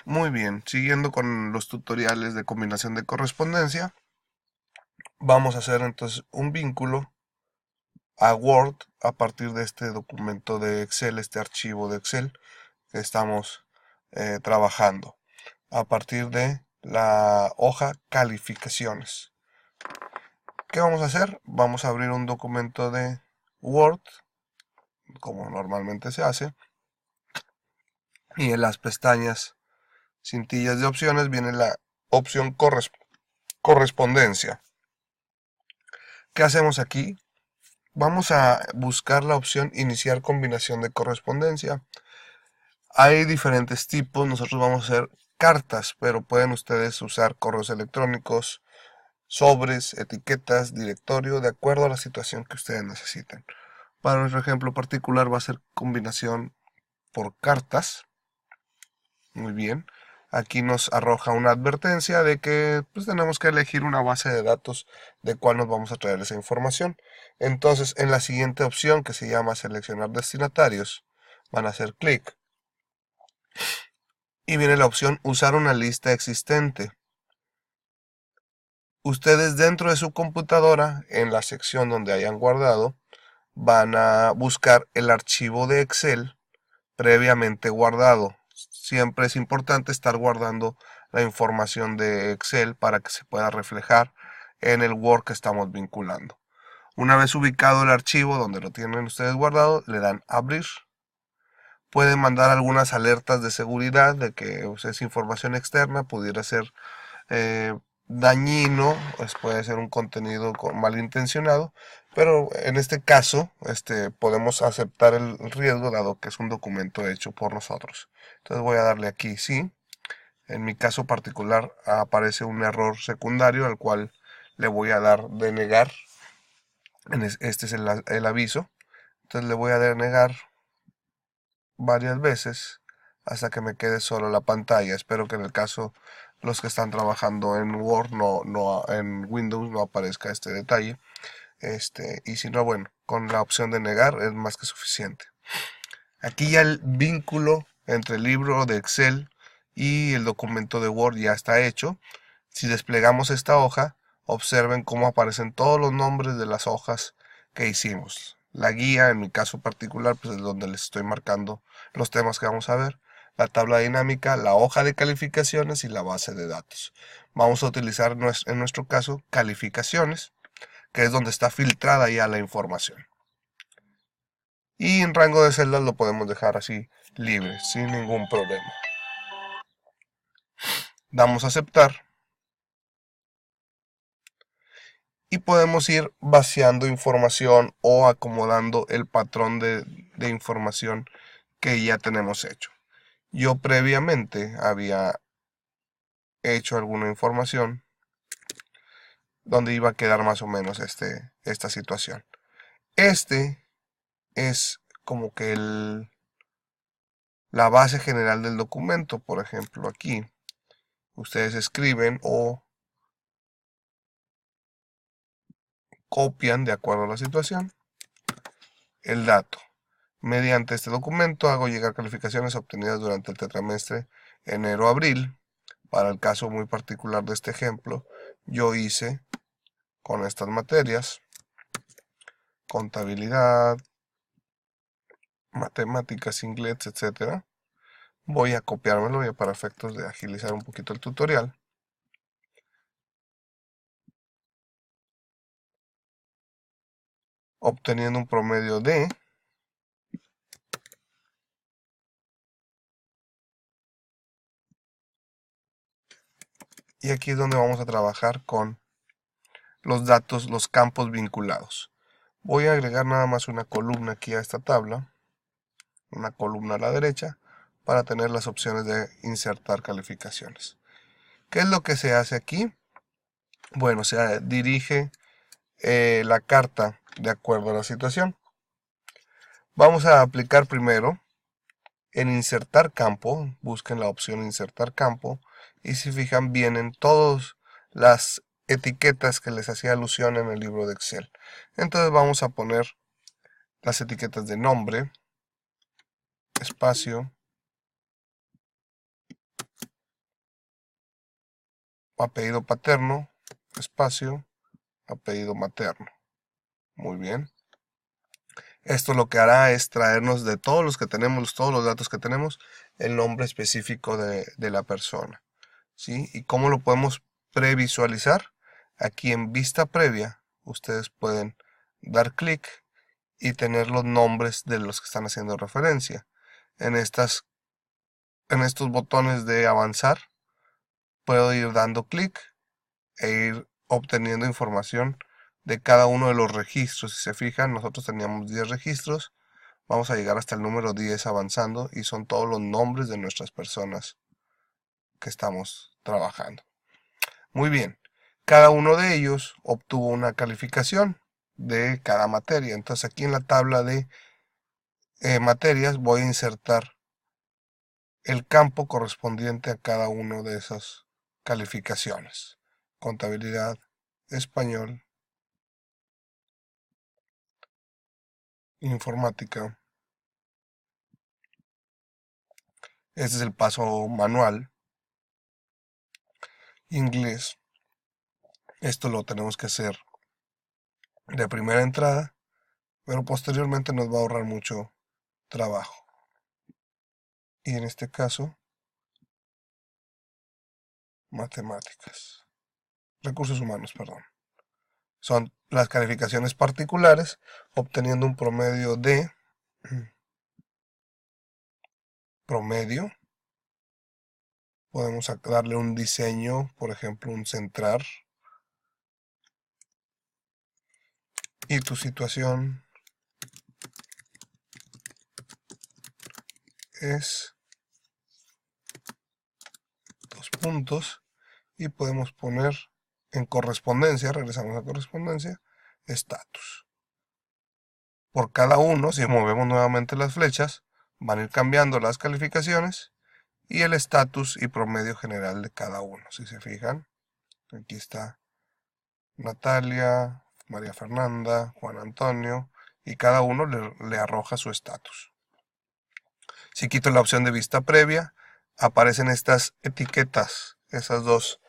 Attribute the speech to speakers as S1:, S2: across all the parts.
S1: Muy bien, siguiendo con los tutoriales de combinación de correspondencia, vamos a hacer entonces un vínculo a Word a partir de este documento de Excel, este archivo de Excel que estamos trabajando, a partir de la hoja calificaciones. ¿Qué vamos a hacer? Vamos a abrir un documento de Word, como normalmente se hace, y en las pestañas cintillas de opciones viene la opción correspondencia. ¿Qué hacemos aquí? Vamos a buscar la opción iniciar combinación de correspondencia. Hay diferentes tipos, nosotros vamos a hacer cartas, pero pueden ustedes usar correos electrónicos, sobres, etiquetas, directorio, de acuerdo a la situación que ustedes necesiten. Para nuestro ejemplo particular va a ser combinación por cartas. Muy bien. Aquí nos arroja una advertencia de que pues, tenemos que elegir una base de datos de cuál nos vamos a traer esa información. Entonces, en la siguiente opción que se llama seleccionar destinatarios, van a hacer clic y viene la opción usar una lista existente. Ustedes dentro de su computadora, en la sección donde hayan guardado, van a buscar el archivo de Excel previamente guardado. Siempre es importante estar guardando la información de Excel para que se pueda reflejar en el Word que estamos vinculando. Una vez ubicado el archivo donde lo tienen ustedes guardado, le dan abrir. Pueden mandar algunas alertas de seguridad de que es información externa, pudiera ser eh, dañino, pues puede ser un contenido malintencionado, pero en este caso podemos aceptar el riesgo dado que es un documento hecho por nosotros. Entonces voy a darle aquí sí. En mi caso particular aparece un error secundario al cual le voy a dar denegar. Este es el aviso. Entonces le voy a denegar varias veces hasta que me quede solo la pantalla. Espero que en el caso los que están trabajando en Word en Windows no aparezca este detalle. Y si no, bueno, con la opción de negar es más que suficiente. Aquí ya el vínculo entre el libro de Excel y el documento de Word ya está hecho. Si desplegamos esta hoja, observen cómo aparecen todos los nombres de las hojas que hicimos. La guía, en mi caso particular, pues es donde les estoy marcando los temas que vamos a ver. La tabla dinámica, la hoja de calificaciones y la base de datos. Vamos a utilizar en nuestro caso calificaciones, que es donde está filtrada ya la información. Y en rango de celdas lo podemos dejar así libre, sin ningún problema. Damos a aceptar y podemos ir vaciando información o acomodando el patrón de información que ya tenemos hecho. Yo previamente había hecho alguna información donde iba a quedar más o menos esta situación. Este es como que la base general del documento. Por ejemplo, aquí ustedes escriben o copian, de acuerdo a la situación, el dato. Mediante este documento hago llegar calificaciones obtenidas durante el tetramestre enero-abril. Para el caso muy particular de este ejemplo, yo hice con estas materias, contabilidad, matemáticas, inglés, etcétera. Voy a copiármelo ya para efectos de agilizar un poquito el tutorial. Obteniendo un promedio de... Y aquí es donde vamos a trabajar con los datos, los campos vinculados. Voy a agregar nada más una columna aquí a esta tabla, una columna a la derecha, para tener las opciones de insertar calificaciones. ¿Qué es lo que se hace aquí? Bueno, se dirige la carta de acuerdo a la situación. Vamos a aplicar primero en insertar campo, busquen la opción insertar campo y si fijan vienen todas las etiquetas que les hacía alusión en el libro de Excel. Entonces vamos a poner las etiquetas de nombre, espacio, apellido paterno, espacio, apellido materno. Muy bien. Esto lo que hará es traernos de todos los que tenemos, todos los datos que tenemos, el nombre específico de la persona. ¿Sí? ¿Y cómo lo podemos previsualizar? Aquí en vista previa, ustedes pueden dar clic y tener los nombres de los que están haciendo referencia. En estos botones de avanzar, puedo ir dando clic e ir obteniendo información de cada uno de los registros. Si se fijan, nosotros teníamos 10 registros. Vamos a llegar hasta el número 10 avanzando y son todos los nombres de nuestras personas que estamos trabajando. Muy bien. Cada uno de ellos obtuvo una calificación de cada materia. Entonces aquí en la tabla de materias voy a insertar el campo correspondiente a cada una de esas calificaciones. Contabilidad, español, informática. Este es el paso manual. Inglés. Esto lo tenemos que hacer de primera entrada, pero posteriormente nos va a ahorrar mucho trabajo. Y en este caso, matemáticas. Recursos humanos, perdón. Son las calificaciones particulares, obteniendo un promedio de promedio. Podemos darle un diseño, por ejemplo, un centrar. Y tu situación es 2 puntos. Y podemos poner en correspondencia, regresamos a correspondencia, estatus. Por cada uno, si movemos nuevamente las flechas, van a ir cambiando las calificaciones y el estatus y promedio general de cada uno. Si se fijan, aquí está Natalia, María Fernanda, Juan Antonio, y cada uno le arroja su estatus. Si quito la opción de vista previa, aparecen estas etiquetas, esas dos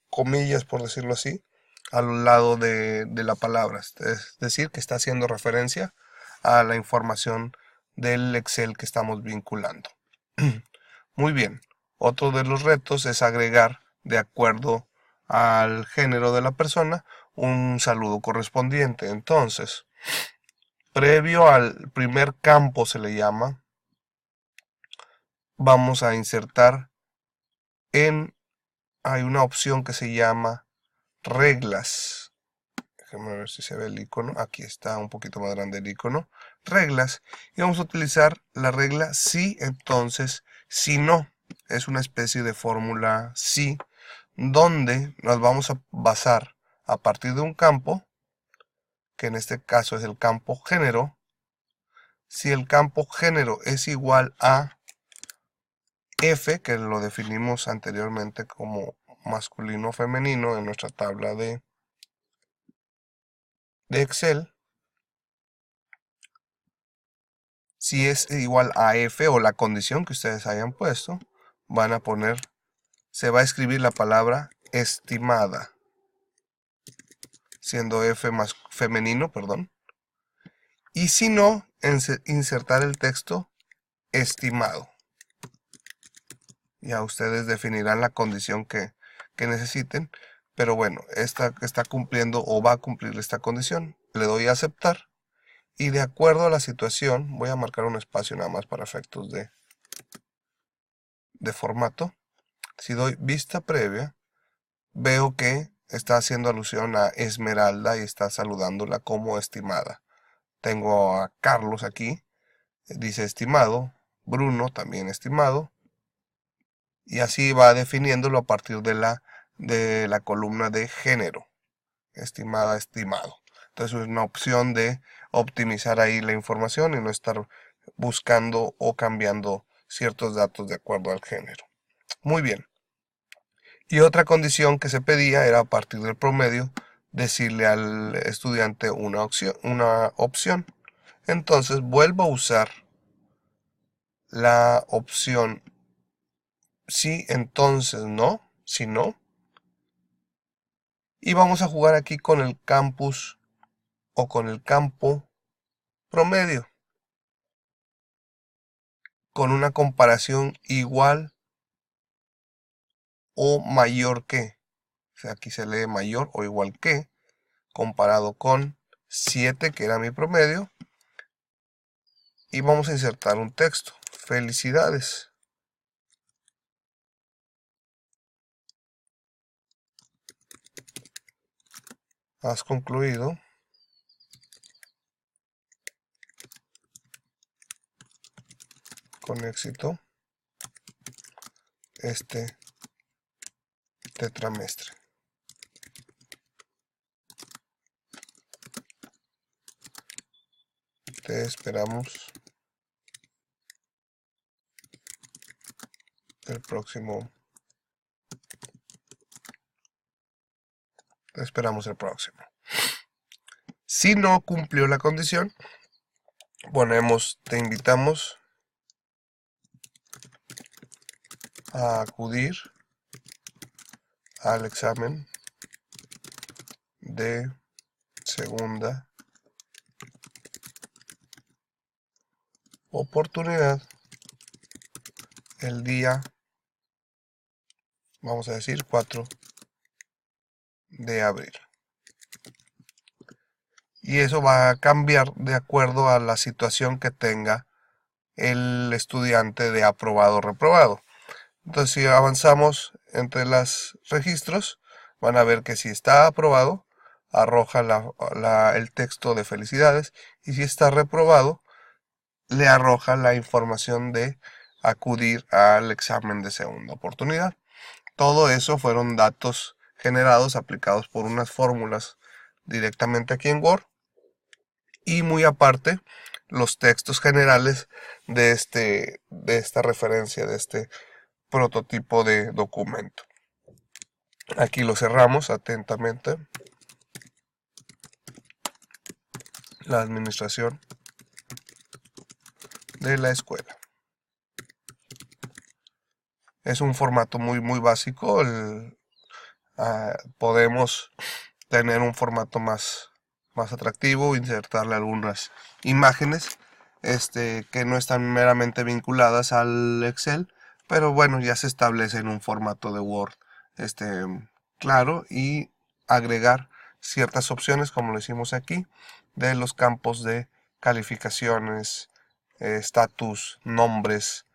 S1: comillas, por decirlo así, al lado de la palabra. Es decir, que está haciendo referencia a la información del Excel que estamos vinculando. Muy bien. Otro de los retos es agregar, de acuerdo al género de la persona, un saludo correspondiente. Entonces, previo al primer campo se le llama, vamos a insertar hay una opción que se llama reglas. Déjenme ver si se ve el icono. Aquí está un poquito más grande el icono. Reglas. Y vamos a utilizar la regla sí, entonces, si no. Es una especie de fórmula sí, donde nos vamos a basar a partir de un campo, que en este caso es el campo género. Si el campo género es igual a F, que lo definimos anteriormente como masculino o femenino en nuestra tabla de Excel, si es igual a F o la condición que ustedes hayan puesto, van a poner, se va a escribir la palabra estimada, siendo F más femenino, perdón. Y si no, insertar el texto estimado. Ya ustedes definirán la condición que necesiten, pero bueno, esta está cumpliendo o va a cumplir esta condición. Le doy a aceptar y de acuerdo a la situación, voy a marcar un espacio nada más para efectos de formato. Si doy vista previa, veo que está haciendo alusión a Esmeralda y está saludándola como estimada. Tengo a Carlos aquí, dice estimado, Bruno también estimado, y así va definiéndolo a partir de la columna de género, estimada, estimado. Entonces es una opción de optimizar ahí la información y no estar buscando o cambiando ciertos datos de acuerdo al género. Muy bien. Y otra condición que se pedía era a partir del promedio decirle al estudiante una opción. Entonces vuelvo a usar la opción sí, entonces no, si no, Y vamos a jugar aquí con el campus o con el campo promedio, con una comparación igual o mayor que. O sea, aquí se lee mayor o igual que, comparado con 7, que era mi promedio. Y vamos a insertar un texto. Felicidades. Has concluido con éxito este tetramestre. Te esperamos el próximo. Te esperamos el próximo. Si no cumplió la condición, ponemos te invitamos a acudir al examen de segunda oportunidad el día, vamos a decir, 4 de abril. Y eso va a cambiar de acuerdo a la situación que tenga el estudiante de aprobado o reprobado. Entonces, si avanzamos entre los registros, van a ver que si está aprobado, arroja el texto de felicidades, y si está reprobado, le arroja la información de acudir al examen de segunda oportunidad. Todo eso fueron datos generados, aplicados por unas fórmulas directamente aquí en Word, y muy aparte los textos generales de esta referencia, de este prototipo de documento. Aquí lo cerramos atentamente. La administración de la escuela. Es un formato muy básico. Podemos tener un formato más atractivo, insertarle algunas imágenes que no están meramente vinculadas al Excel, pero bueno, ya se establece en un formato de Word claro, y agregar ciertas opciones, como lo hicimos aquí, de los campos de calificaciones, estatus, nombres.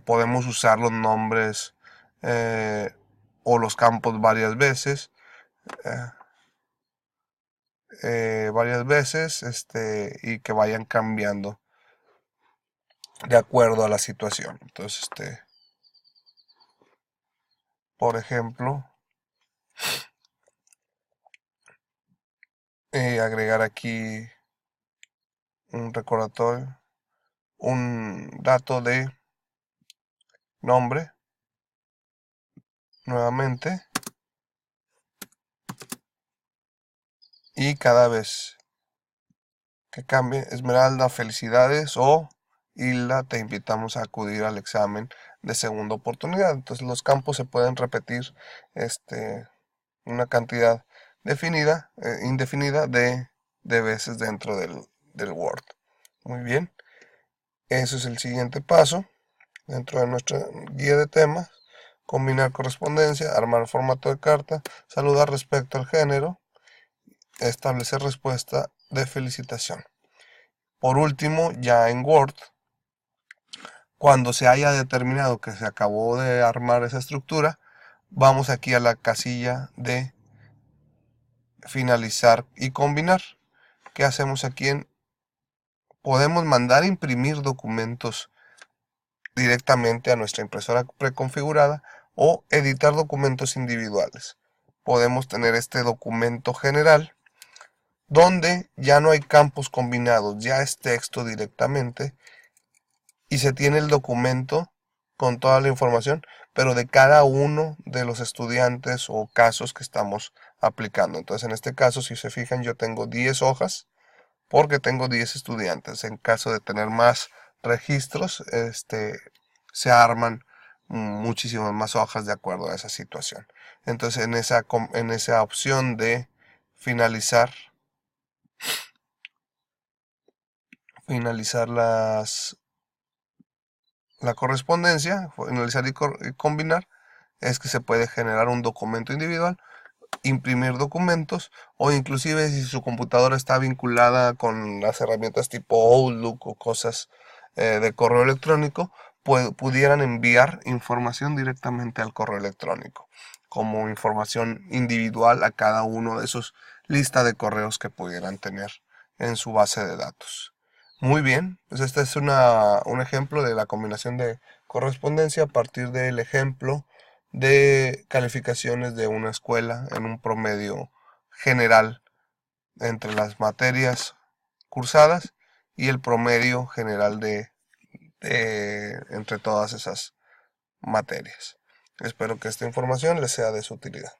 S1: Podemos usar los nombres o los campos varias veces. Y que vayan cambiando de acuerdo a la situación. Entonces, por ejemplo, agregar aquí un recordatorio, un dato de nombre, nuevamente, y cada vez que cambie, Esmeralda, felicidades, o Hilda, te invitamos a acudir al examen de segunda oportunidad. Entonces los campos se pueden repetir una cantidad indefinida de veces dentro del Word. Muy bien, eso es el siguiente paso dentro de nuestra guía de temas. Combinar correspondencia, armar formato de carta, saludar respecto al género, establecer respuesta de felicitación. Por último, ya en Word, cuando se haya determinado que se acabó de armar esa estructura, vamos aquí a la casilla de finalizar y combinar. ¿Qué hacemos aquí? Podemos mandar a imprimir documentos directamente a nuestra impresora preconfigurada o editar documentos individuales. Podemos tener este documento general donde ya no hay campos combinados, ya es texto directamente y se tiene el documento con toda la información, pero de cada uno de los estudiantes o casos que estamos aplicando. Entonces, en este caso, si se fijan, yo tengo 10 hojas porque tengo 10 estudiantes. En caso de tener más registros, se arman muchísimas más hojas de acuerdo a esa situación. Entonces en esa opción de finalizar, finalizar la correspondencia, finalizar y combinar, es que se puede generar un documento individual, imprimir documentos, o inclusive si su computadora está vinculada con las herramientas tipo Outlook o cosas de correo electrónico, pudieran enviar información directamente al correo electrónico, como información individual a cada uno de esos lista de correos que pudieran tener en su base de datos. Muy bien, pues este es un ejemplo de la combinación de correspondencia a partir del ejemplo de calificaciones de una escuela en un promedio general entre las materias cursadas y el promedio general entre todas esas materias. Espero que esta información les sea de su utilidad.